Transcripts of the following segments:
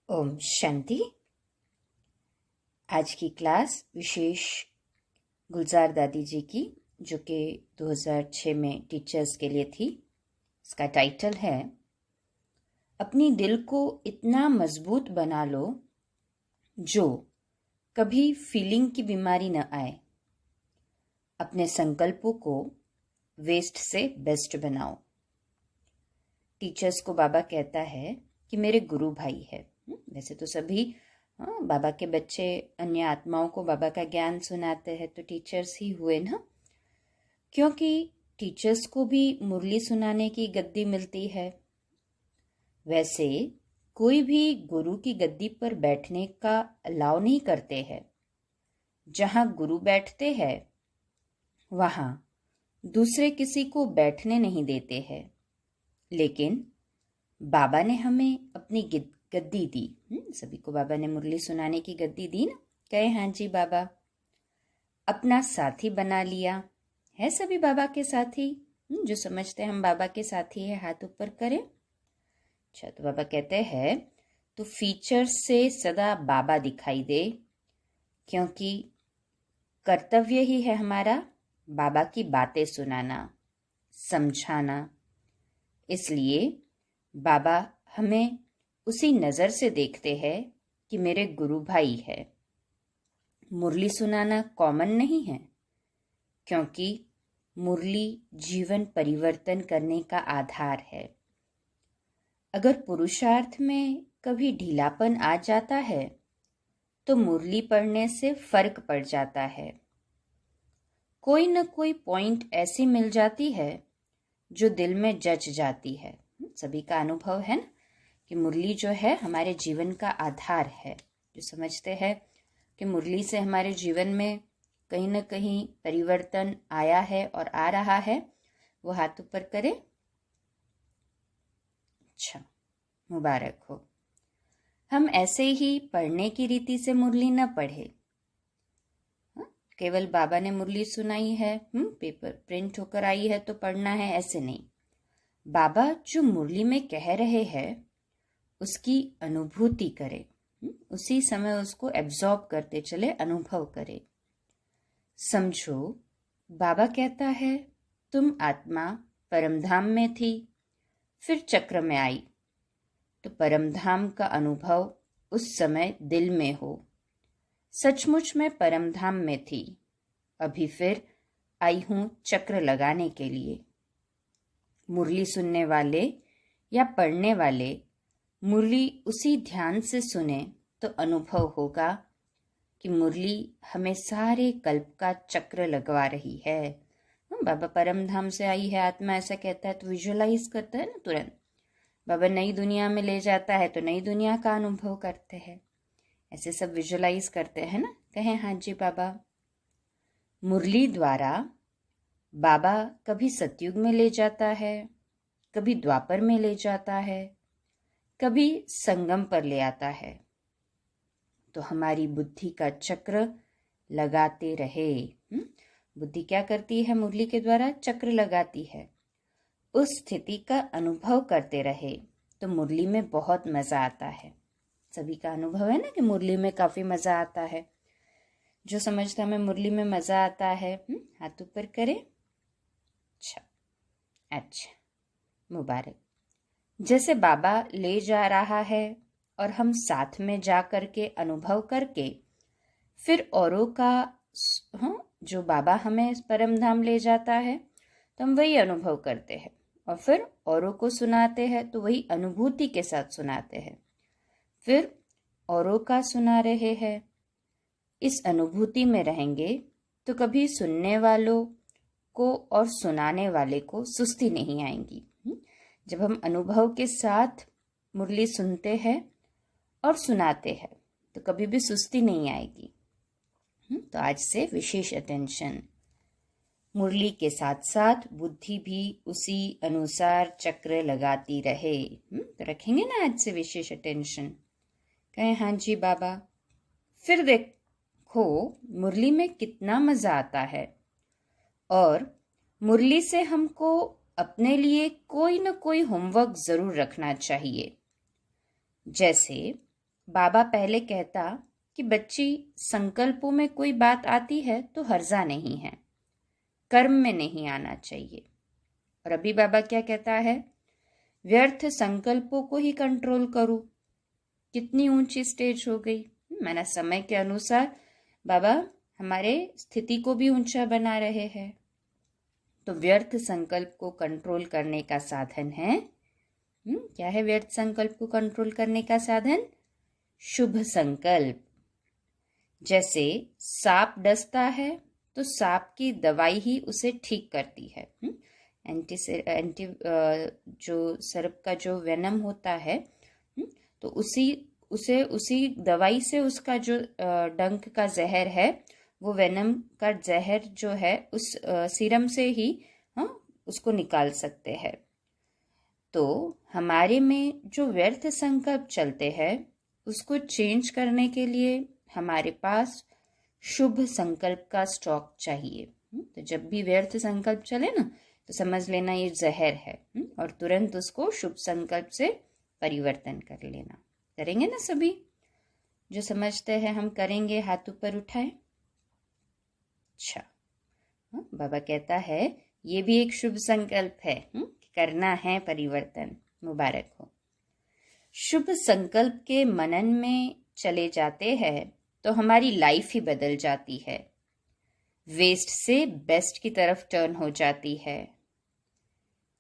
ओम शांति। आज की क्लास विशेष गुलजार दादी जी की, जो कि 2006 में टीचर्स के लिए थी। इसका टाइटल है अपनी दिल को इतना मजबूत बना लो जो कभी फीलिंग की बीमारी न आए। अपने संकल्पों को वेस्ट से बेस्ट बनाओ। टीचर्स को बाबा कहता है कि मेरे गुरु भाई है। वैसे तो सभी बाबा के बच्चे अन्य आत्माओं को बाबा का ज्ञान सुनाते हैं, तो टीचर्स ही हुए ना, क्योंकि टीचर्स को भी मुरली सुनाने की गद्दी मिलती है। वैसे कोई भी गुरु की गद्दी पर बैठने का अलाउ नहीं करते हैं। जहां गुरु बैठते हैं वहां दूसरे किसी को बैठने नहीं देते हैं। लेकिन बाबा ने हमें अपनी गद्दी दी। सभी को बाबा ने मुरली सुनाने की गद्दी दी ना। कहे हाँ जी बाबा। अपना साथी बना लिया है। सभी बाबा के साथी, जो समझते हैं हम बाबा के साथी है, हाथ ऊपर करें। अच्छा, तो बाबा कहते हैं तो फीचर से सदा बाबा दिखाई दे, क्योंकि कर्तव्य ही है हमारा बाबा की बातें सुनाना, समझाना। इसलिए बाबा हमें उसी नज़र से देखते हैं कि मेरे गुरु भाई है। मुरली सुनाना कॉमन नहीं है, क्योंकि मुरली जीवन परिवर्तन करने का आधार है। अगर पुरुषार्थ में कभी ढीलापन आ जाता है तो मुरली पढ़ने से फर्क पड़ जाता है। कोई न कोई पॉइंट ऐसी मिल जाती है जो दिल में जच जाती है। सभी का अनुभव है ना कि मुरली जो है हमारे जीवन का आधार है। जो समझते हैं कि मुरली से हमारे जीवन में कहीं न कहीं परिवर्तन आया है और आ रहा है, वो हाथ ऊपर करे। अच्छा, मुबारक हो। हम ऐसे ही पढ़ने की रीति से मुरली न पढ़े। केवल बाबा ने मुरली सुनाई है, पेपर प्रिंट होकर आई है तो पढ़ना है, ऐसे नहीं। बाबा जो मुरली में कह रहे हैं उसकी अनुभूति करे, उसी समय उसको एब्जॉर्ब करते चले, अनुभव करे। समझो, बाबा कहता है तुम आत्मा परमधाम में थी, फिर चक्र में आई, तो परमधाम का अनुभव उस समय दिल में हो। सचमुच में परमधाम में थी, अभी फिर आई हूं चक्र लगाने के लिए। मुरली सुनने वाले या पढ़ने वाले मुरली उसी ध्यान से सुने तो अनुभव होगा कि मुरली हमें सारे कल्प का चक्र लगवा रही है। बाबा परमधाम से आई है आत्मा, ऐसा कहता है तो विजुअलाइज करता है ना तुरंत। बाबा नई दुनिया में ले जाता है तो नई दुनिया का अनुभव करते हैं। ऐसे सब विजुअलाइज करते हैं ना। कहें हाँ जी बाबा। मुरली द्वारा बाबा कभी सतयुग में ले जाता है, कभी द्वापर में ले जाता है, कभी संगम पर ले आता है। तो हमारी बुद्धि का चक्र लगाते रहे। बुद्धि क्या करती है? मुरली के द्वारा चक्र लगाती है। उस स्थिति का अनुभव करते रहे तो मुरली में बहुत मजा आता है। सभी का अनुभव है ना कि मुरली में काफी मजा आता है। जो समझता हमें मुरली में मजा आता है, हाथ ऊपर करे। अच्छा, मुबारक। जैसे बाबा ले जा रहा है और हम साथ में जा करके अनुभव करके फिर औरों का, जो बाबा हमें परमधाम ले जाता है तो हम वही अनुभव करते हैं और फिर औरों को सुनाते हैं, तो वही अनुभूति के साथ सुनाते हैं। फिर औरों का सुना रहे हैं। इस अनुभूति में रहेंगे तो कभी सुनने वालों को और सुनाने वाले को सुस्ती नहीं आएंगी। जब हम अनुभव के साथ मुरली सुनते हैं और सुनाते हैं तो कभी भी सुस्ती नहीं आएगी। तो आज से विशेष अटेंशन। मुरली के साथ साथ बुद्धि भी उसी अनुसार चक्र लगाती रहे। तो रखेंगे ना आज से विशेष अटेंशन। कहें हाँ जी बाबा। फिर देखो मुरली में कितना मजा आता है। और मुरली से हमको अपने लिए कोई न कोई होमवर्क जरूर रखना चाहिए। जैसे बाबा पहले कहता कि बच्ची, संकल्पों में कोई बात आती है तो हर्जा नहीं है, कर्म में नहीं आना चाहिए। और अभी बाबा क्या कहता है? व्यर्थ संकल्पों को ही कंट्रोल करो। कितनी ऊंची स्टेज हो गई। माना समय के अनुसार बाबा हमारे स्थिति को भी ऊंचा बना रहे हैं। तो व्यर्थ संकल्प को कंट्रोल करने का साधन है, क्या है व्यर्थ संकल्प को कंट्रोल करने का साधन? शुभ संकल्प। जैसे सांप डसता है तो सांप की दवाई ही उसे ठीक करती है। एंटी जो सर्प का जो वेनम होता है, तो उसी दवाई से उसका जो डंक का जहर है, वो वेनम का जहर जो है उस सीरम से ही उसको निकाल सकते हैं। तो हमारे में जो व्यर्थ संकल्प चलते हैं उसको चेंज करने के लिए हमारे पास शुभ संकल्प का स्टॉक चाहिए। तो जब भी व्यर्थ संकल्प चले ना, तो समझ लेना ये जहर है, और तुरंत उसको शुभ संकल्प से परिवर्तन कर लेना। करेंगे ना सभी? जो समझते हैं हम करेंगे, हाथ ऊपर उठाएं। अच्छा, बाबा कहता है ये भी एक शुभ संकल्प है, करना है परिवर्तन। मुबारक हो। शुभ संकल्प के मनन में चले जाते हैं तो हमारी लाइफ ही बदल जाती है, वेस्ट से बेस्ट की तरफ टर्न हो जाती है।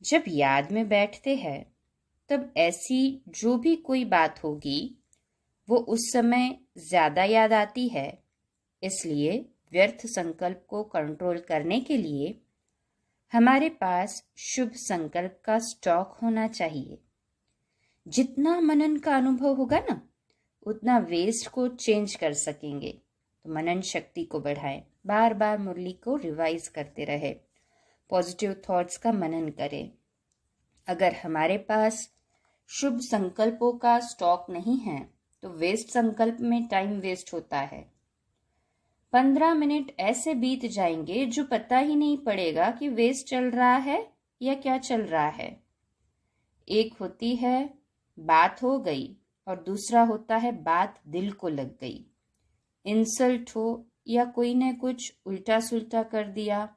जब याद में बैठते हैं तब ऐसी जो भी कोई बात होगी वो उस समय ज्यादा याद आती है। इसलिए व्यर्थ संकल्प को कंट्रोल करने के लिए हमारे पास शुभ संकल्प का स्टॉक होना चाहिए। जितना मनन का अनुभव होगा ना, उतना वेस्ट को चेंज कर सकेंगे। तो मनन शक्ति को बढ़ाएं, बार बार मुरली को रिवाइज करते रहे, पॉजिटिव थॉट्स का मनन करें। अगर हमारे पास शुभ संकल्पों का स्टॉक नहीं है तो वेस्ट संकल्प में टाइम वेस्ट होता है। 15 मिनट ऐसे बीत जाएंगे जो पता ही नहीं पड़ेगा कि वेस्ट चल रहा है या क्या चल रहा है। एक होती है बात हो गई और दूसरा होता है बात दिल को लग गई। इंसल्ट हो या कोई ने कुछ उल्टा सुल्टा कर दिया,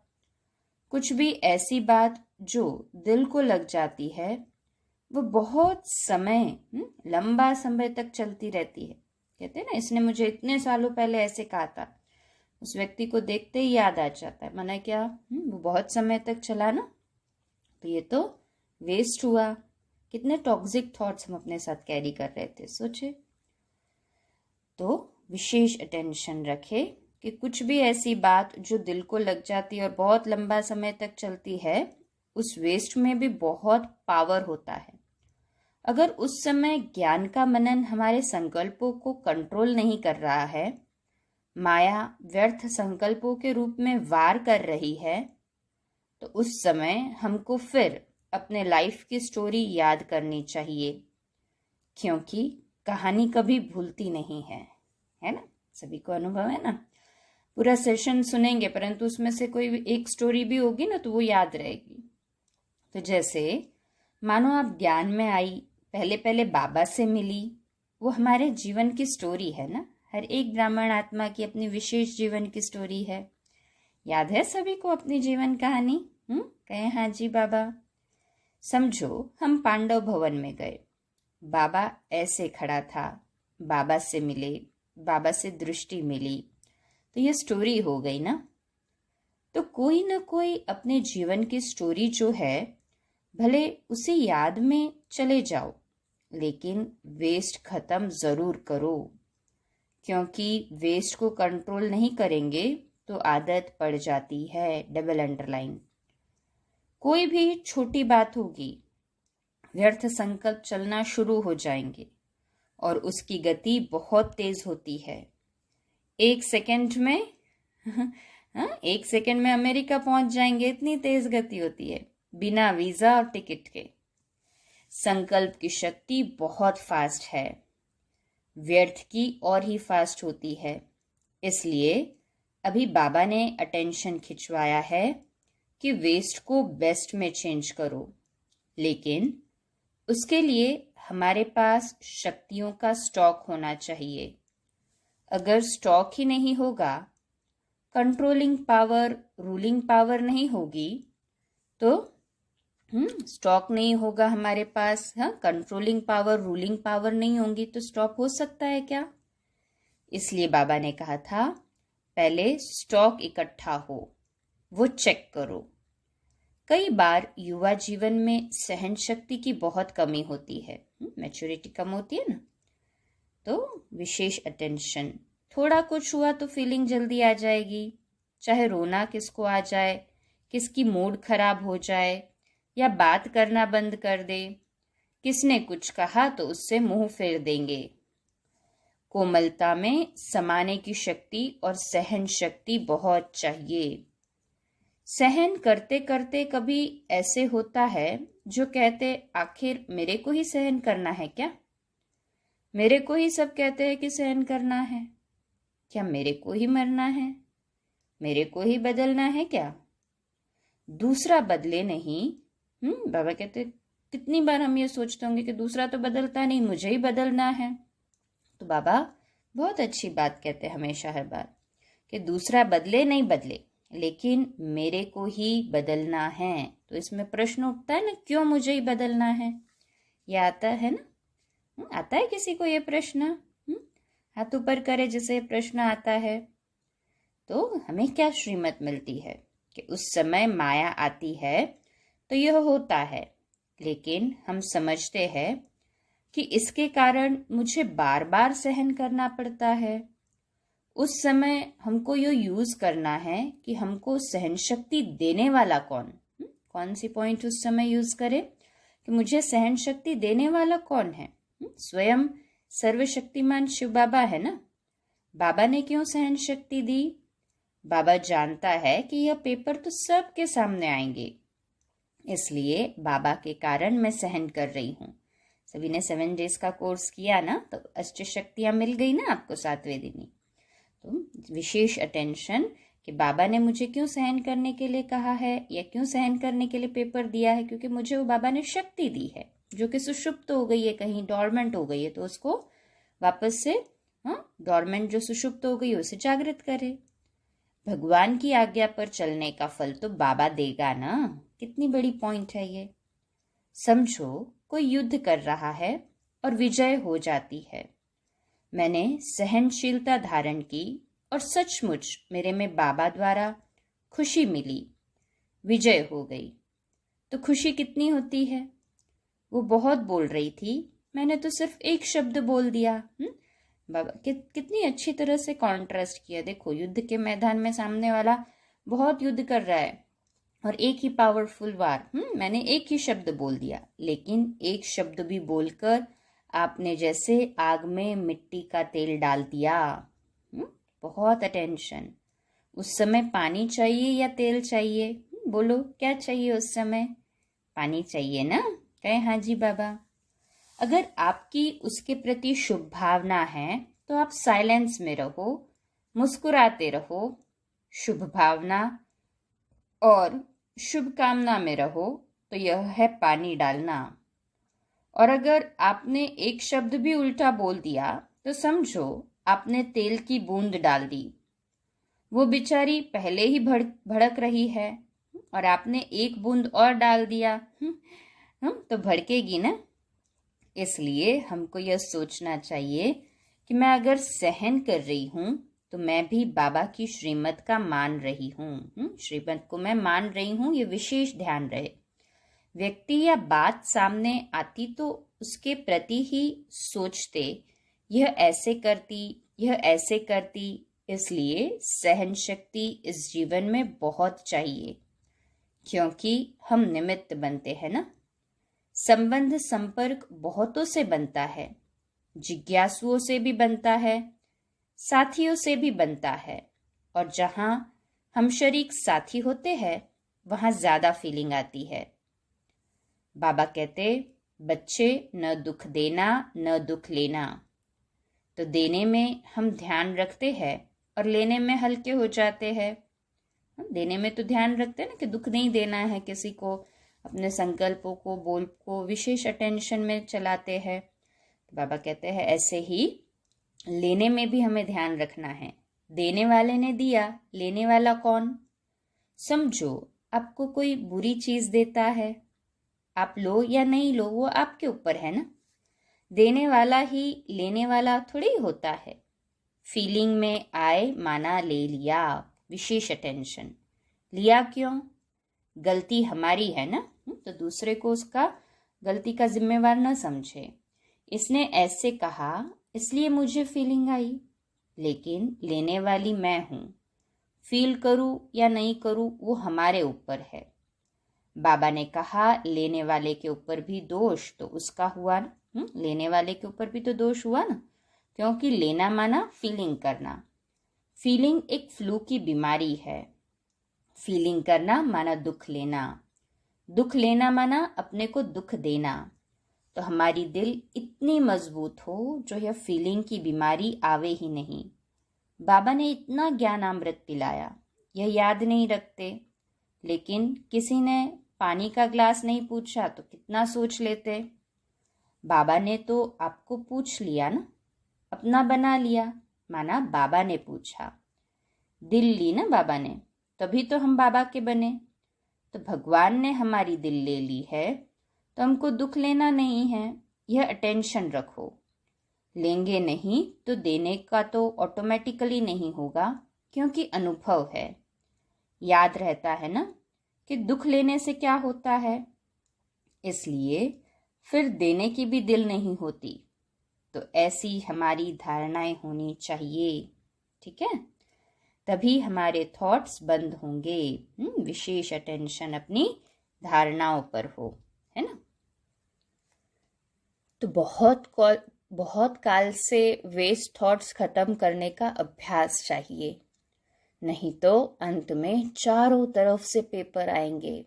कुछ भी ऐसी बात जो दिल को लग जाती है, वो बहुत समय, लंबा समय तक चलती रहती है। कहते हैं ना, इसने मुझे इतने सालों पहले ऐसे कहा था, उस व्यक्ति को देखते ही याद आ जाता है। मना क्या, वो बहुत समय तक चला ना, तो ये तो वेस्ट हुआ। कितने टॉक्सिक थॉट्स हम अपने साथ कैरी कर रहे थे, सोचे। तो विशेष अटेंशन रखे कि कुछ भी ऐसी बात जो दिल को लग जाती है और बहुत लंबा समय तक चलती है, उस वेस्ट में भी बहुत पावर होता है। अगर उस समय ज्ञान का मनन हमारे संकल्पों को कंट्रोल नहीं कर रहा है, माया व्यर्थ संकल्पों के रूप में वार कर रही है, तो उस समय हमको फिर अपने लाइफ की स्टोरी याद करनी चाहिए, क्योंकि कहानी कभी भूलती नहीं है ना? सभी को अनुभव है ना? पूरा सेशन सुनेंगे परंतु उसमें से कोई एक स्टोरी भी होगी ना, तो वो याद रहेगी। तो जैसे मानो आप ज्ञान में आई, पहले पहले बाबा से मिली, वो हमारे जीवन की स्टोरी है ना। हर एक ब्राह्मण आत्मा की अपनी विशेष जीवन की स्टोरी है। याद है सभी को अपनी जीवन कहानी? कहे हाँ जी बाबा। समझो हम पांडव भवन में गए, बाबा ऐसे खड़ा था, बाबा से मिले, बाबा से दृष्टि मिली, तो ये स्टोरी हो गई ना। तो कोई ना कोई अपने जीवन की स्टोरी जो है, भले उसे याद में चले जाओ, लेकिन वेस्ट खत्म जरूर करो, क्योंकि वेस्ट को कंट्रोल नहीं करेंगे तो आदत पड़ जाती है। Double underline. कोई भी छोटी बात होगी, व्यर्थ संकल्प चलना शुरू हो जाएंगे और उसकी गति बहुत तेज होती है। एक सेकंड में एक सेकंड में अमेरिका पहुंच जाएंगे, इतनी तेज गति होती है, बिना वीजा और टिकट के। संकल्प की शक्ति बहुत फास्ट है, व्यर्थ की और ही फास्ट होती है। इसलिए अभी बाबा ने अटेंशन खिंचवाया है कि वेस्ट को बेस्ट में चेंज करो, लेकिन उसके लिए हमारे पास शक्तियों का स्टॉक होना चाहिए। अगर स्टॉक ही नहीं होगा, कंट्रोलिंग पावर, रूलिंग पावर नहीं होगी, तो स्टॉक नहीं होगा हमारे पास, हाँ, कंट्रोलिंग पावर, रूलिंग पावर नहीं होंगी तो स्टॉक हो सकता है क्या? इसलिए बाबा ने कहा था पहले स्टॉक इकट्ठा हो, वो चेक करो। कई बार युवा जीवन में सहन शक्ति की बहुत कमी होती है, मैच्योरिटी कम होती है ना, तो विशेष अटेंशन, थोड़ा कुछ हुआ तो फीलिंग जल्दी आ जाएगी, चाहे रोना किसको आ जाए, किसकी मूड खराब हो जाए या बात करना बंद कर दे, किसने कुछ कहा तो उससे मुंह फेर देंगे। कोमलता में समाने की शक्ति और सहन शक्ति बहुत चाहिए। सहन करते करते कभी ऐसे होता है जो कहते आखिर मेरे को ही सहन करना है क्या? मेरे को ही सब कहते हैं कि सहन करना है क्या? मेरे को ही मरना है? मेरे को ही बदलना है क्या? दूसरा बदले नहीं। बाबा कहते कितनी बार हम ये सोचते होंगे कि दूसरा तो बदलता नहीं, मुझे ही बदलना है। तो बाबा बहुत अच्छी बात कहते हैं हमेशा, हर बार, कि दूसरा बदले नहीं बदले, लेकिन मेरे को ही बदलना है। तो इसमें प्रश्न उठता है ना, क्यों मुझे ही बदलना है? ये आता है ना, आता है किसी को ये प्रश्न? हाथ ऊपर करे जिसे प्रश्न आता है। तो हमें क्या श्रीमत मिलती है कि उस समय माया आती है तो यह होता है, लेकिन हम समझते हैं कि इसके कारण मुझे बार बार सहन करना पड़ता है। उस समय हमको ये यूज करना है कि हमको सहन शक्ति देने वाला कौन सी पॉइंट उस समय यूज करे कि मुझे सहन शक्ति देने वाला कौन है? स्वयं सर्वशक्तिमान शिव बाबा है ना। बाबा ने क्यों सहन शक्ति दी? बाबा जानता है कि यह पेपर तो सबके सामने आएंगे, इसलिए बाबा के कारण मैं सहन कर रही हूँ। सभी ने 7 डेज का कोर्स किया ना, तो अष्ट शक्तियां मिल गई ना आपको 7वें दिन ही। तो विशेष अटेंशन कि बाबा ने मुझे क्यों सहन करने के लिए कहा है या क्यों सहन करने के लिए पेपर दिया है, क्योंकि मुझे वो बाबा ने शक्ति दी है जो कि सुषुप्त हो गई है, कहीं डॉर्मेंट हो गई है, तो उसको वापस से, डॉर्मेंट जो सुषुप्त हो गई है उसे जागृत करे। भगवान की आज्ञा पर चलने का फल तो बाबा देगा ना। कितनी बड़ी पॉइंट है ये। समझो कोई युद्ध कर रहा है और विजय हो जाती है। मैंने सहनशीलता धारण की और सचमुच मेरे में बाबा द्वारा खुशी मिली, विजय हो गई। तो खुशी कितनी होती है? वो बहुत बोल रही थी, मैंने तो सिर्फ एक शब्द बोल दिया। बाबा कितनी अच्छी तरह से कॉन्ट्रास्ट किया। देखो युद्ध के मैदान में सामने वाला बहुत युद्ध कर रहा है और एक ही पावरफुल वार, मैंने एक ही शब्द बोल दिया, लेकिन एक शब्द भी बोलकर आपने जैसे आग में मिट्टी का तेल डाल दिया। बहुत अटेंशन। उस समय पानी चाहिए या तेल चाहिए? बोलो क्या चाहिए उस समय? पानी चाहिए ना? कहे हाँ जी बाबा। अगर आपकी उसके प्रति शुभ भावना है तो आप साइलेंस में रहो, मुस्कुराते रहो, शुभ भावना और शुभ कामना में रहो, तो यह है पानी डालना। और अगर आपने एक शब्द भी उल्टा बोल दिया तो समझो आपने तेल की बूंद डाल दी। वो बेचारी पहले ही भड़क रही है और आपने एक बूंद और डाल दिया, तो भड़केगी ना। इसलिए हमको यह सोचना चाहिए कि मैं अगर सहन कर रही हूँ तो मैं भी बाबा की श्रीमत का मान रही हूँ, श्रीमत को मैं मान रही हूँ, ये विशेष ध्यान रहे। व्यक्ति या बात सामने आती तो उसके प्रति ही सोचते, यह ऐसे करती, यह ऐसे करती। इसलिए सहन शक्ति इस जीवन में बहुत चाहिए, क्योंकि हम निमित्त बनते हैं ना। संबंध संपर्क बहुतों से बनता है, जिज्ञासुओं से भी बनता है, साथियों से भी बनता है, और जहां हम शरीक साथी होते हैं वहां ज्यादा फीलिंग आती है। बाबा कहते बच्चे न दुख देना न दुख लेना। तो देने में हम ध्यान रखते हैं और लेने में हल्के हो जाते हैं। देने में तो ध्यान रखते हैं ना कि दुख नहीं देना है किसी को, अपने संकल्पों को, बोल को विशेष अटेंशन में चलाते हैं। तो बाबा कहते हैं ऐसे ही लेने में भी हमें ध्यान रखना है। देने वाले ने दिया, लेने वाला कौन? समझो आपको कोई बुरी चीज देता है, आप लो या नहीं लो वो आपके ऊपर है ना। देने वाला ही लेने वाला थोड़ी होता है। फीलिंग में आए, माना, ले लिया, विशेष अटेंशन। लिया क्यों? गलती हमारी है ना, तो दूसरे को उसका गलती का जिम्मेवार न समझे। इसने ऐसे कहा इसलिए मुझे फीलिंग आई, लेकिन लेने वाली मैं हूं। फील करूं या नहीं करूं वो हमारे ऊपर है। बाबा ने कहा लेने वाले के ऊपर भी दोष, तो उसका हुआ ना। लेने वाले के ऊपर भी तो दोष हुआ ना, क्योंकि लेना माना फीलिंग करना। फीलिंग एक फ्लू की बीमारी है। फीलिंग करना माना दुख लेना, दुख लेना माना अपने को दुख देना। तो हमारी दिल इतनी मजबूत हो जो यह फीलिंग की बीमारी आवे ही नहीं। बाबा ने इतना ज्ञान अमृत पिलाया, यह याद नहीं रखते। लेकिन किसी ने पानी का ग्लास नहीं पूछा तो कितना सोच लेते। बाबा ने तो आपको पूछ लिया ना, अपना बना लिया, माना बाबा ने पूछा। दिल ली ना बाबा ने, तभी तो हम बाबा के बने। तो भगवान ने हमारी दिल ले ली है, तो हमको दुख लेना नहीं है। यह अटेंशन रखो। लेंगे नहीं तो देने का तो ऑटोमेटिकली नहीं होगा, क्योंकि अनुभव है। याद रहता है ना कि दुख लेने से क्या होता है, इसलिए फिर देने की भी दिल नहीं होती। तो ऐसी हमारी धारणाएं होनी चाहिए, ठीक है? तभी हमारे थॉट्स बंद होंगे। विशेष अटेंशन अपनी धारणाओं पर हो, है ना। तो बहुत काल से वेस्ट थॉट्स खत्म करने का अभ्यास चाहिए, नहीं तो अंत में चारों तरफ से पेपर आएंगे।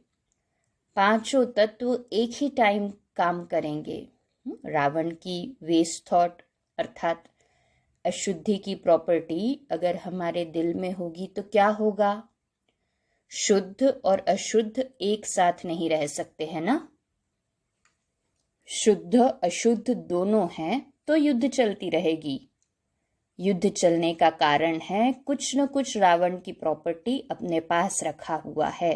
पांचों तत्व एक ही टाइम काम करेंगे। रावण की वेस्ट थॉट अर्थात अशुद्धि की प्रॉपर्टी अगर हमारे दिल में होगी तो क्या होगा? शुद्ध और अशुद्ध एक साथ नहीं रह सकते, है ना। शुद्ध अशुद्ध दोनों हैं तो युद्ध चलती रहेगी। युद्ध चलने का कारण है कुछ न कुछ रावण की प्रॉपर्टी अपने पास रखा हुआ है।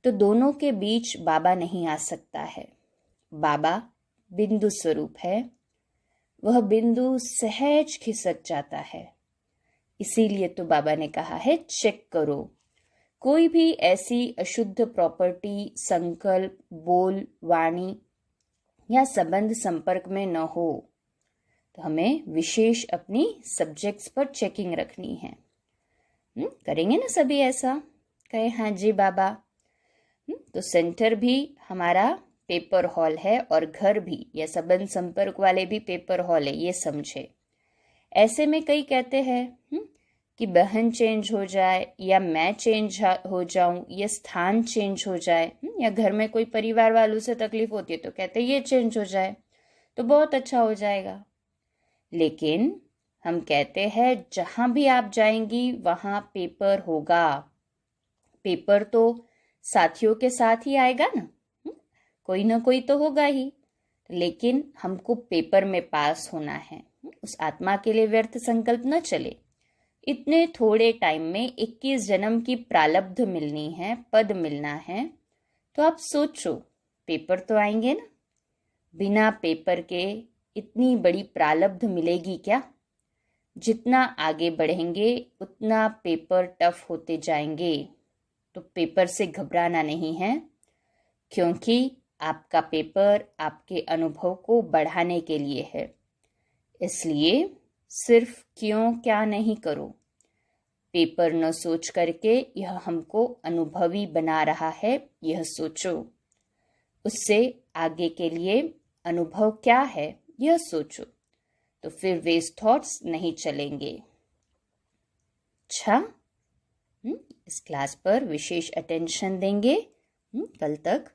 तो दोनों के बीच बाबा नहीं आ सकता है। बाबा बिंदु स्वरूप है, वह बिंदु सहज खिसक जाता है। इसीलिए तो बाबा ने कहा है चेक करो, कोई भी ऐसी अशुद्ध प्रॉपर्टी, संकल्प, बोल, वाणी या संबंध संपर्क में न हो। तो हमें विशेष अपनी सब्जेक्ट्स पर चेकिंग रखनी है। करेंगे ना सभी ऐसा? कहे हाँ जी बाबा। तो सेंटर भी हमारा पेपर हॉल है और घर भी या संबंध संपर्क वाले भी पेपर हॉल है, ये समझे। ऐसे में कई कहते हैं कि बहन चेंज हो जाए या मैं चेंज हो जाऊं या स्थान चेंज हो जाए, या घर में कोई परिवार वालों से तकलीफ होती है तो कहते हैं ये चेंज हो जाए तो बहुत अच्छा हो जाएगा। लेकिन हम कहते हैं जहां भी आप जाएंगी वहां पेपर होगा। पेपर तो साथियों के साथ ही आएगा ना, कोई ना कोई तो होगा ही। लेकिन हमको पेपर में पास होना है। उस आत्मा के लिए व्यर्थ संकल्प न चले। इतने थोड़े टाइम में 21 जन्म की प्रालब्ध मिलनी है, पद मिलना है। तो आप सोचो, पेपर तो आएंगे ना। बिना पेपर के इतनी बड़ी प्रालब्ध मिलेगी क्या? जितना आगे बढ़ेंगे उतना पेपर टफ होते जाएंगे। तो पेपर से घबराना नहीं है, क्योंकि आपका पेपर आपके अनुभव को बढ़ाने के लिए है। इसलिए सिर्फ क्यों क्या नहीं करो। पेपर न सोच करके यह हमको अनुभवी बना रहा है, यह सोचो। उससे आगे के लिए अनुभव क्या है यह सोचो, तो फिर वेस्ट थॉट्स नहीं चलेंगे। अच्छा, इस क्लास पर विशेष अटेंशन देंगे। कल तक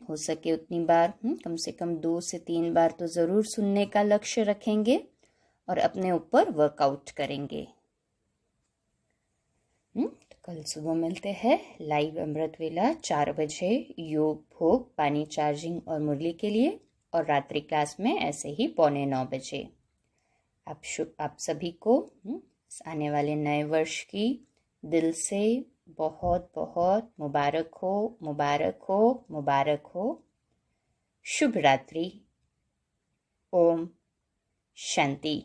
हो सके उतनी बार, कम से कम 2 से 3 बार तो ज़रूर सुनने का लक्ष्य रखेंगे और अपने ऊपर वर्कआउट करेंगे। तो कल सुबह मिलते हैं लाइव अमृत वेला 4 बजे योग भोग पानी चार्जिंग और मुरली के लिए, और रात्रि क्लास में ऐसे ही 8:45 आप सभी को आने वाले नए वर्ष की दिल से बहुत बहुत मुबारक हो, मुबारक हो, मुबारक हो। शुभ रात्रि। ओम शांति।